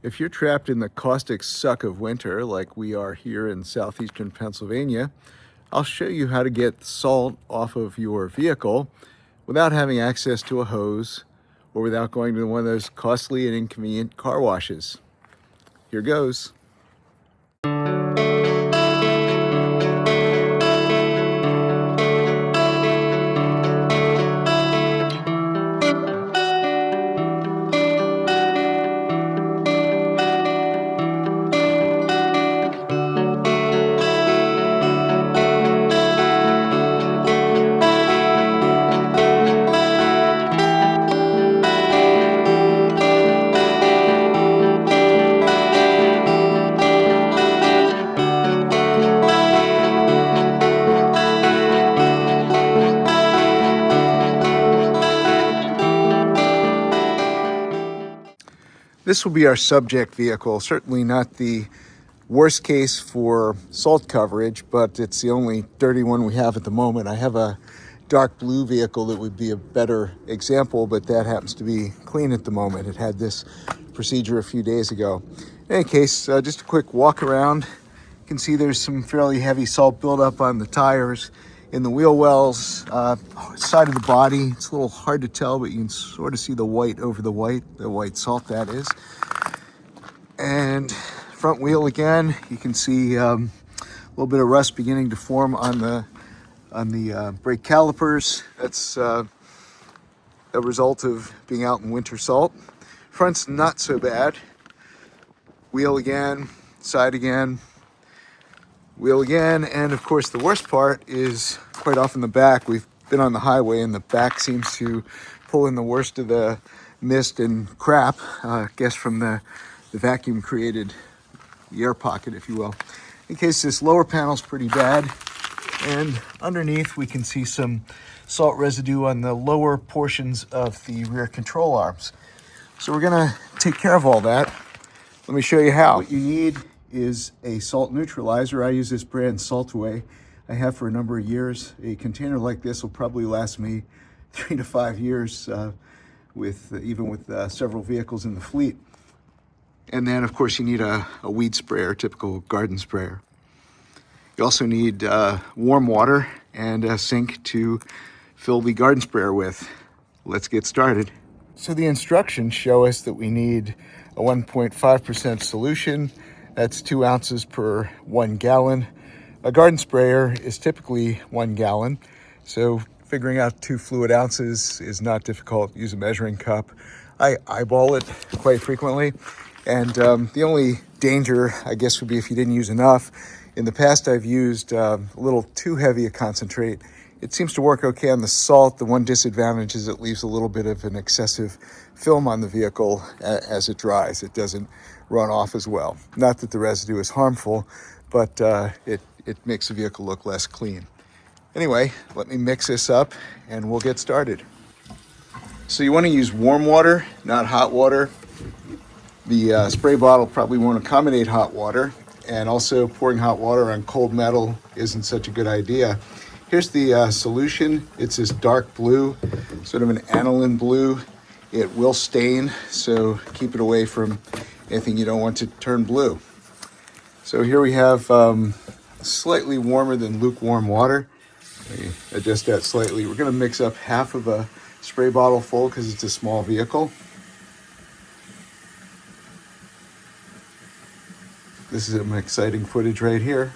If you're trapped in the caustic suck of winter, like we are here in southeastern Pennsylvania, I'll show you how to get salt off of your vehicle without having access to a hose or without going to one of those costly and inconvenient car washes. Here goes. This will be our subject vehicle, certainly not the worst case for salt coverage, but it's the only dirty one we have at the moment. I have a dark blue vehicle that would be a better example, but that happens to be clean at the moment. It had this procedure a few days ago. In any case, just a quick walk around. You can see there's some fairly heavy salt buildup on the tires, in the wheel wells, side of the body. It's a little hard to tell, but you can sort of see the white over the white salt that is. And front wheel again, you can see a little bit of rust beginning to form on the brake calipers. That's a result of being out in winter salt. Front's not so bad. Wheel again, side again, wheel again, and of course the worst part is quite often the back. We've been on the highway and the back seems to pull in the worst of the mist and crap, I guess from the vacuum created the air pocket, if you will. In case this lower panel's pretty bad, and underneath we can see some salt residue on the lower portions of the rear control arms. So we're gonna take care of all that. Let me show you how. What you need is a salt neutralizer. I use this brand Saltaway. I have for a number of years. A container like this will probably last me 3 to 5 years, even with several vehicles in the fleet. And then of course you need a weed sprayer, typical garden sprayer. You also need warm water and a sink to fill the garden sprayer with. Let's get started. So the instructions show us that we need a 1.5% solution. That's 2 ounces per 1 gallon. A garden sprayer is typically 1 gallon. So figuring out 2 fluid ounces is not difficult. Use a measuring cup. I eyeball it quite frequently. And the only danger, I guess, would be if you didn't use enough. In the past, I've used a little too heavy a concentrate. It seems to work okay on the salt. The one disadvantage is it leaves a little bit of an excessive film on the vehicle as it dries. It doesn't run off as well. Not that the residue is harmful, but it makes the vehicle look less clean. Anyway, let me mix this up and we'll get started. So you want to use warm water, not hot water. The spray bottle probably won't accommodate hot water, and also pouring hot water on cold metal isn't such a good idea. Here's the solution. It's this dark blue, sort of an aniline blue. It will stain, so keep it away from anything you don't want to turn blue. So here we have slightly warmer than lukewarm water. Let me adjust that slightly. We're going to mix up half of a spray bottle full because it's a small vehicle. This is some exciting footage right here.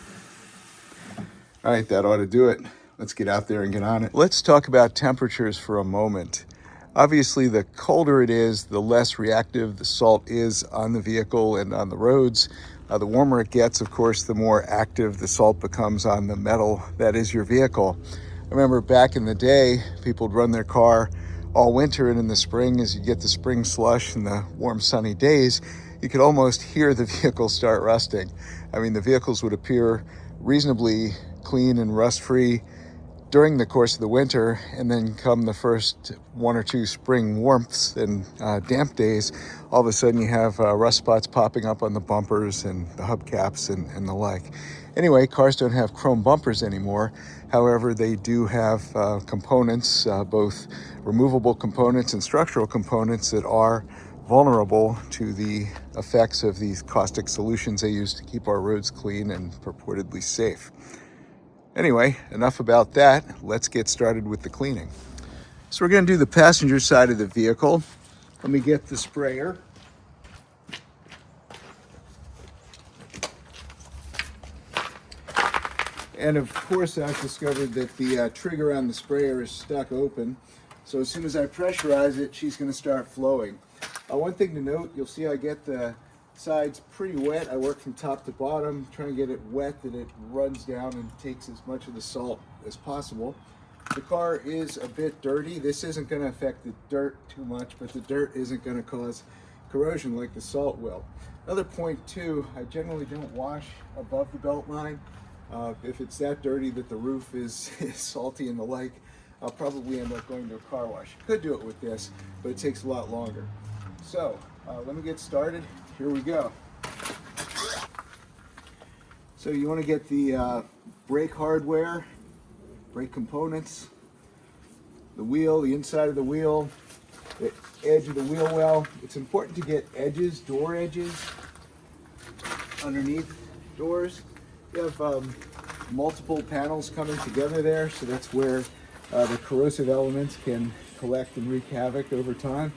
All right, that ought to do it. Let's get out there and get on it. Let's talk about temperatures for a moment. Obviously, the colder it is, the less reactive the salt is on the vehicle and on the roads. The warmer it gets, of course, the more active the salt becomes on the metal that is your vehicle. I remember back in the day, people would run their car all winter, and in the spring, as you get the spring slush and the warm sunny days, you could almost hear the vehicle start rusting. I mean, the vehicles would appear reasonably clean and rust-free during the course of the winter, and then come the first 1 or 2 spring warmths and damp days, all of a sudden you have rust spots popping up on the bumpers and the hubcaps and the like. Anyway, cars don't have chrome bumpers anymore. However, they do have components, both removable components and structural components, that are vulnerable to the effects of these caustic solutions they use to keep our roads clean and purportedly safe. Anyway, enough about that. Let's get started with the cleaning. So we're going to do the passenger side of the vehicle. Let me get the sprayer. And of course, I've discovered that the trigger on the sprayer is stuck open. So as soon as I pressurize it, she's going to start flowing. One thing to note, you'll see I get the sides pretty wet. I work from top to bottom, trying to get it wet that it runs down and takes as much of the salt as possible. The car is a bit dirty. This isn't going to affect the dirt too much, but the dirt isn't going to cause corrosion like the salt will. Another point too, I generally don't wash above the belt line. If it's that dirty that the roof is salty and the like, I'll probably end up going to a car wash. Could do it with this, but it takes a lot longer. So let me get started. Here we go. So you want to get the brake hardware, brake components, the wheel, the inside of the wheel, the edge of the wheel well. It's important to get edges, door edges, underneath doors. You have multiple panels coming together there, so that's where the corrosive elements can collect and wreak havoc over time.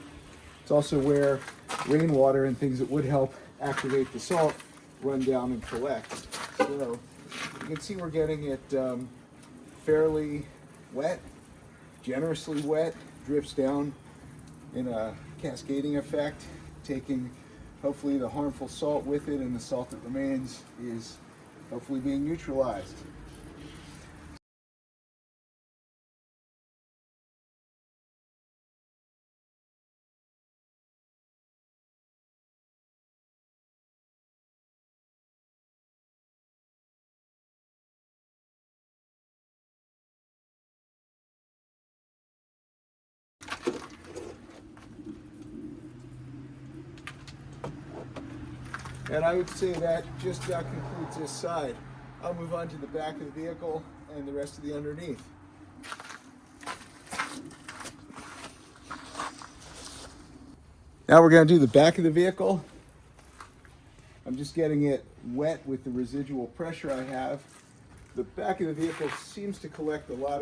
It's also where rainwater and things that would help activate the salt run down and collect. So you can see we're getting it fairly wet, generously wet, drips down in a cascading effect, taking hopefully the harmful salt with it, and the salt that remains is hopefully being neutralized. And I would say that just about concludes this side. I'll move on to the back of the vehicle and the rest of the underneath. Now we're going to do the back of the vehicle. I'm just getting it wet with the residual pressure I have. The back of the vehicle seems to collect a lot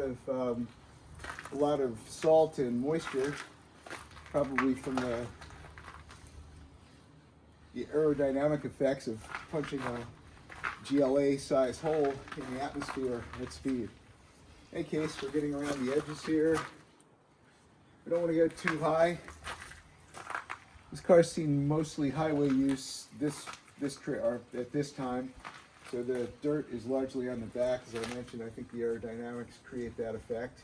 of salt and moisture, probably from the aerodynamic effects of punching a GLA-sized hole in the atmosphere at speed. In any case, we're getting around the edges here. We don't want to go too high. This car's seen mostly highway use at this time, so the dirt is largely on the back. As I mentioned, I think the aerodynamics create that effect.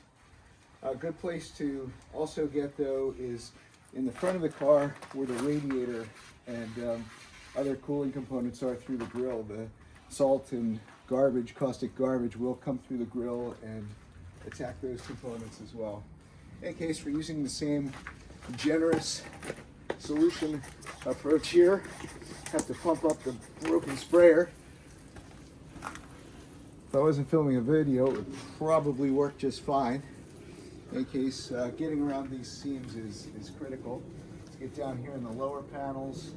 A good place to also get, though, is in the front of the car where the radiator and other cooling components are through the grill. The salt and garbage, caustic garbage, will come through the grill and attack those components as well. In any case, we're using the same generous solution approach here. Have to pump up the broken sprayer. If I wasn't filming a video, it would probably work just fine. In any case, getting around these seams is critical. Let's get down here in the lower panels.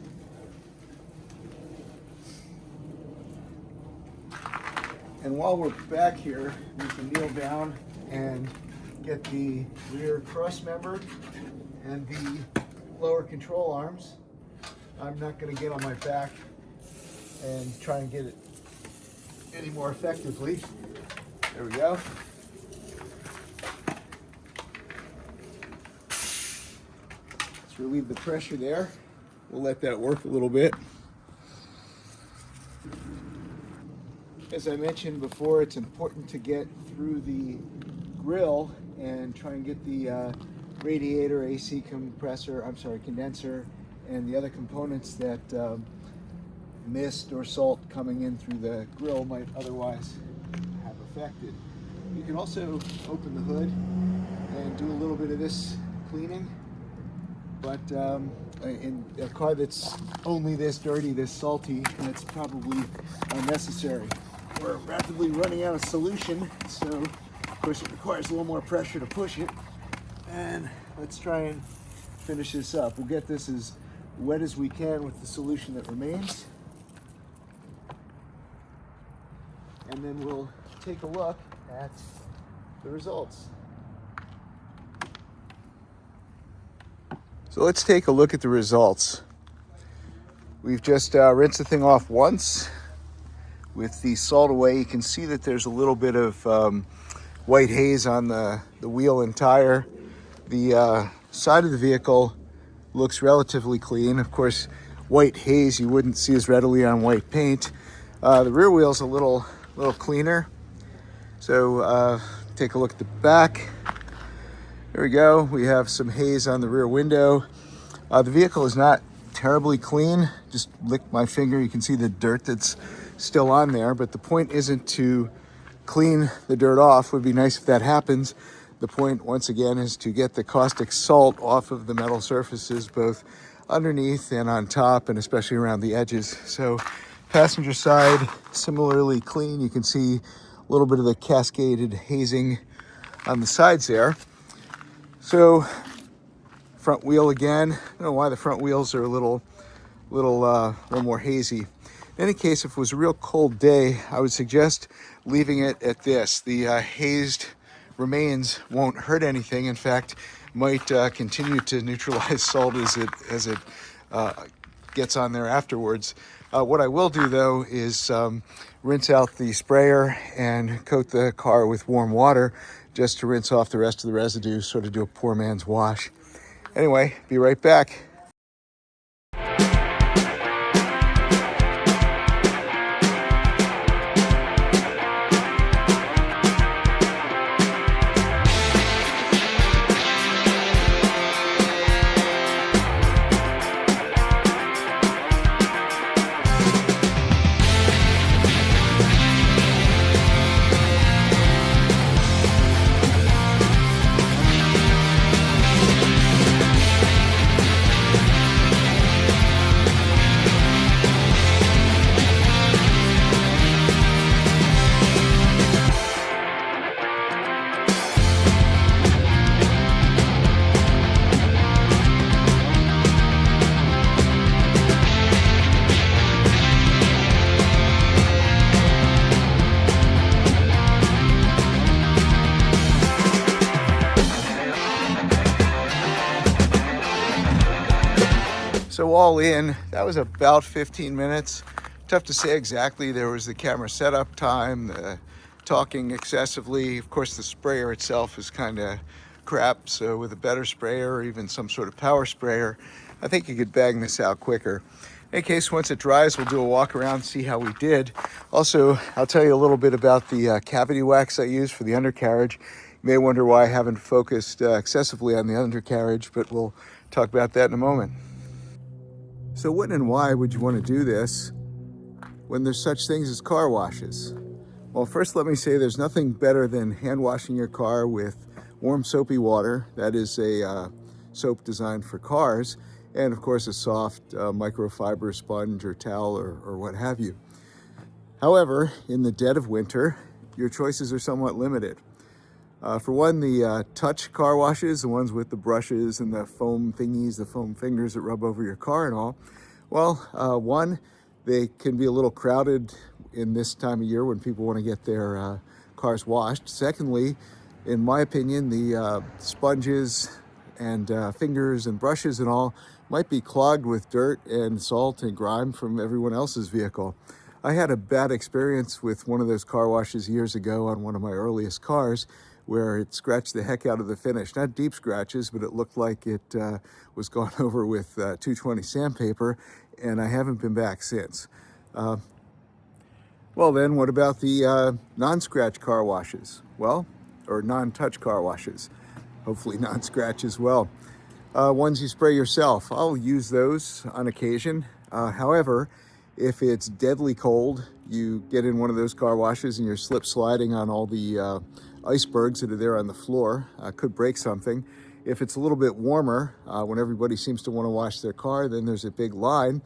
And while we're back here, we can kneel down and get the rear cross member and the lower control arms. I'm not going to get on my back and try and get it any more effectively. There we go. Let's relieve the pressure there. We'll let that work a little bit. As I mentioned before, it's important to get through the grill and try and get the radiator, AC condenser, and the other components that mist or salt coming in through the grill might otherwise have affected. You can also open the hood and do a little bit of this cleaning, but in a car that's only this dirty, this salty, that's probably unnecessary. We're rapidly running out of solution, so of course it requires a little more pressure to push it. And let's try and finish this up. We'll get this as wet as we can with the solution that remains. And then we'll take a look at the results. So let's take a look at the results. We've just rinsed the thing off once. With the salt away, you can see that there's a little bit of white haze on the wheel and tire. The side of the vehicle looks relatively clean. Of course, white haze you wouldn't see as readily on white paint. The rear wheel's a little cleaner. So take a look at the back. There we go. We have some haze on the rear window. The vehicle is not terribly clean. Just licked my finger. You can see the dirt that's still on there, but the point isn't to clean the dirt off. Would be nice if that happens. The point, once again, is to get the caustic salt off of the metal surfaces, both underneath and on top, and especially around the edges. So passenger side, similarly clean. You can see a little bit of the cascaded hazing on the sides there. So front wheel again. I don't know why the front wheels are a little more hazy. In any case, if it was a real cold day, I would suggest leaving it at this. The hazed remains won't hurt anything. In fact, might continue to neutralize salt as it gets on there afterwards. What I will do though is rinse out the sprayer and coat the car with warm water just to rinse off the rest of the residue, sort of do a poor man's wash. Anyway, be right back. So all in, that was about 15 minutes. Tough to say exactly. There was the camera setup time, the talking excessively. Of course, the sprayer itself is kind of crap. So with a better sprayer or even some sort of power sprayer, I think you could bang this out quicker. In any case, once it dries, we'll do a walk around, see how we did. Also, I'll tell you a little bit about the cavity wax I use for the undercarriage. You may wonder why I haven't focused excessively on the undercarriage, but we'll talk about that in a moment. So when and why would you want to do this when there's such things as car washes? Well, first let me say there's nothing better than hand washing your car with warm soapy water. That is a soap designed for cars, and of course a soft microfiber sponge or towel or what have you. However, in the dead of winter, your choices are somewhat limited. For one, the touch car washes, the ones with the brushes and the foam thingies, the foam fingers that rub over your car and all, well, one, they can be a little crowded in this time of year when people want to get their cars washed. Secondly, in my opinion, the sponges and fingers and brushes and all might be clogged with dirt and salt and grime from everyone else's vehicle. I had a bad experience with one of those car washes years ago on one of my earliest cars, where it scratched the heck out of the finish. Not deep scratches, but it looked like it was gone over with 220 sandpaper, and I haven't been back since. Well then, what about the non-scratch car washes? Well, or non-touch car washes. Hopefully non-scratch as well. Ones you spray yourself. I'll use those on occasion. However, if it's deadly cold, you get in one of those car washes and you're slip sliding on all the icebergs that are there on the floor, could break something. If it's a little bit warmer, when everybody seems to want to wash their car, then there's a big line,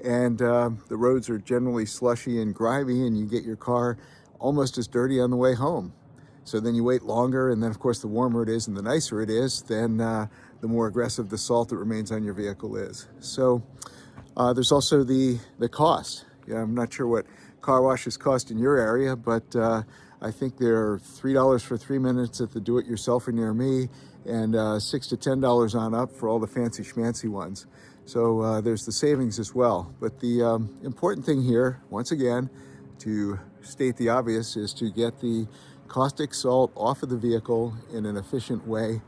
and the roads are generally slushy and grimy, and you get your car almost as dirty on the way home. So then you wait longer, and then of course the warmer it is and the nicer it is, then the the more aggressive the salt that remains on your vehicle is. So there's also the cost. Yeah, I'm not sure what car washes cost in your area, but I think they're $3 for 3 minutes at the do-it-yourselfer near me, and $6 to $10 on up for all the fancy schmancy ones. So there's the savings as well. But the important thing here, once again, to state the obvious, is to get the caustic salt off of the vehicle in an efficient way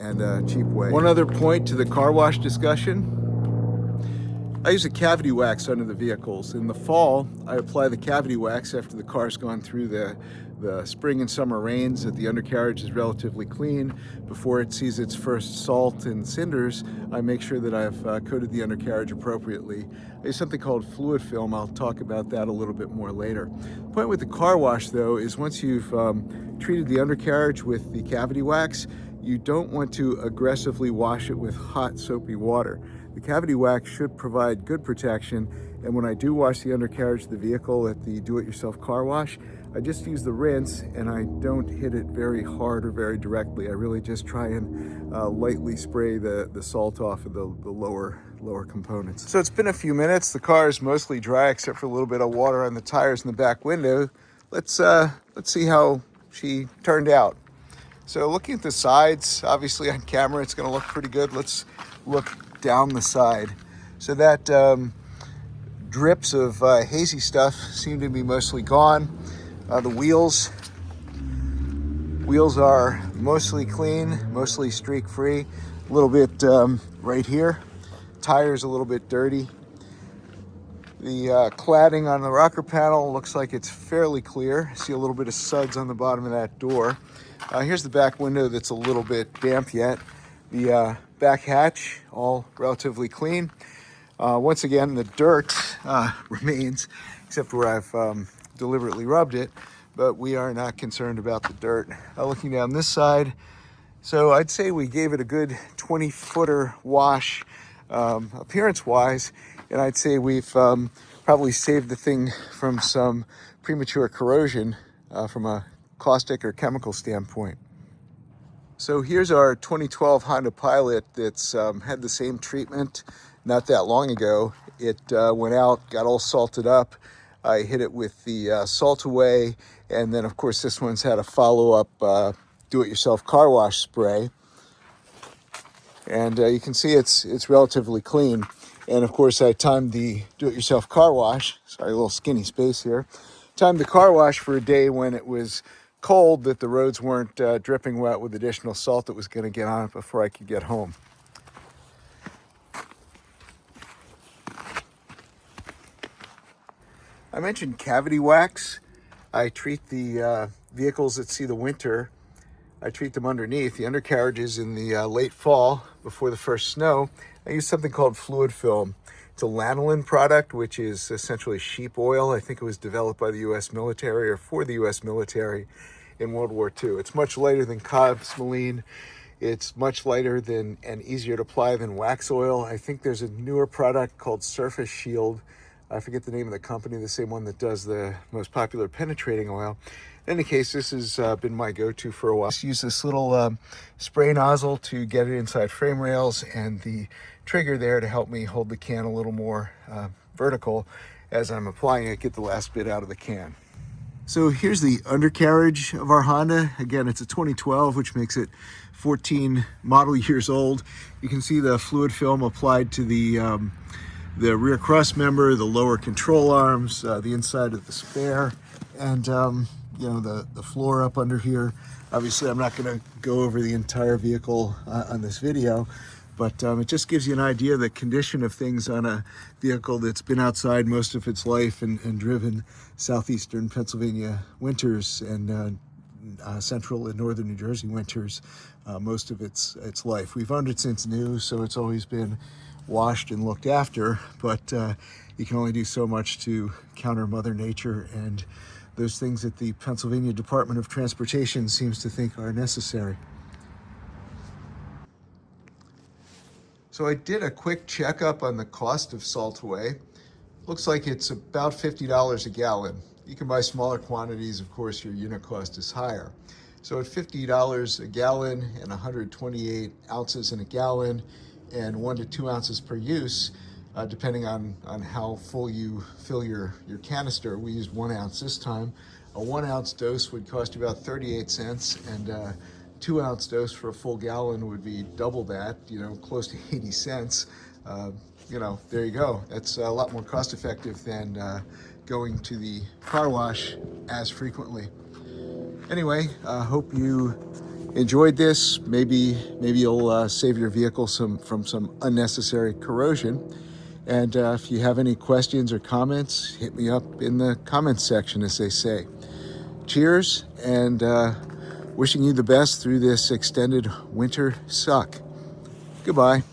and a cheap way. One other point to the car wash discussion: I use a cavity wax under the vehicles. In the fall, I apply the cavity wax after the car's gone through the spring and summer rains, that the undercarriage is relatively clean. Before it sees its first salt and cinders, I make sure that I've coated the undercarriage appropriately. I use something called fluidfilm. I'll talk about that a little bit more later. The point with the car wash, though, is once you've treated the undercarriage with the cavity wax, you don't want to aggressively wash it with hot soapy water. The cavity wax should provide good protection, and when I do wash the undercarriage of the vehicle at the do-it-yourself car wash, I just use the rinse and I don't hit it very hard or very directly. I really just try and lightly spray the salt off of the lower components. So it's been a few minutes. The car is mostly dry except for a little bit of water on the tires in the back window. Let's see how she turned out. So looking at the sides, obviously on camera it's going to look pretty good. Let's look down the side. So that drips of hazy stuff seem to be mostly gone. The wheels are mostly clean, mostly streak free. A little bit right here. Tires a little bit dirty. The cladding on the rocker panel looks like it's fairly clear. I see a little bit of suds on the bottom of that door. Here's the back window that's a little bit damp yet. The back hatch, all relatively clean. Once again, the dirt remains, except where I've deliberately rubbed it, but we are not concerned about the dirt. Looking down this side, so I'd say we gave it a good 20-footer wash appearance-wise, and I'd say we've probably saved the thing from some premature corrosion from a caustic or chemical standpoint. So here's our 2012 Honda Pilot that's had the same treatment not that long ago. It went out, got all salted up. I hit it with the salt away, and then of course this one's had a follow-up do-it-yourself car wash spray. And you can see it's relatively clean. And of course I timed the do-it-yourself car wash, sorry, a little skinny space here, timed the car wash for a day when it was cold, that the roads weren't dripping wet with additional salt that was going to get on it before I could get home. I mentioned cavity wax. I treat the vehicles that see the winter, I treat them underneath. The undercarriages in the late fall before the first snow, I use something called fluidfilm. It's a lanolin product, which is essentially sheep oil. I think it was developed by the U.S. military or for the U.S. military in World War II. It's much lighter than cosmoline. It's much lighter than and easier to apply than wax oil. I think there's a newer product called Surface Shield. I forget the name of the company, the same one that does the most popular penetrating oil. In any case, this has been my go-to for a while. Just use this little spray nozzle to get it inside frame rails, and the trigger there to help me hold the can a little more vertical as I'm applying it, get the last bit out of the can. So here's the undercarriage of our Honda. Again, it's a 2012, which makes it 14 model years old. You can see the fluid film applied to the rear cross member, the lower control arms, the inside of the spare, and you know, the floor up under here. Obviously, I'm not going to go over the entire vehicle on this video, but it just gives you an idea of the condition of things on a vehicle that's been outside most of its life and driven southeastern Pennsylvania winters and central and northern New Jersey winters most of its life. We've owned it since new, so it's always been washed and looked after, but you can only do so much to counter Mother Nature and those things that the Pennsylvania Department of Transportation seems to think are necessary. So I did a quick checkup on the cost of salt away. Looks like it's about $50 a gallon. You can buy smaller quantities, of course your unit cost is higher. So at $50 a gallon and 128 ounces in a gallon and 1 to 2 ounces per use, depending on how full you fill your canister. We used 1 ounce this time. A 1 ounce dose would cost you about 38 cents, and a 2 ounce dose for a full gallon would be double that, you know, close to 80 cents. You know, there you go. That's a lot more cost effective than going to the car wash as frequently. Anyway, hope you enjoyed this. Maybe you'll save your vehicle from some unnecessary corrosion. And if you have any questions or comments, hit me up in the comments section, as they say. Cheers, and wishing you the best through this extended winter suck. Goodbye.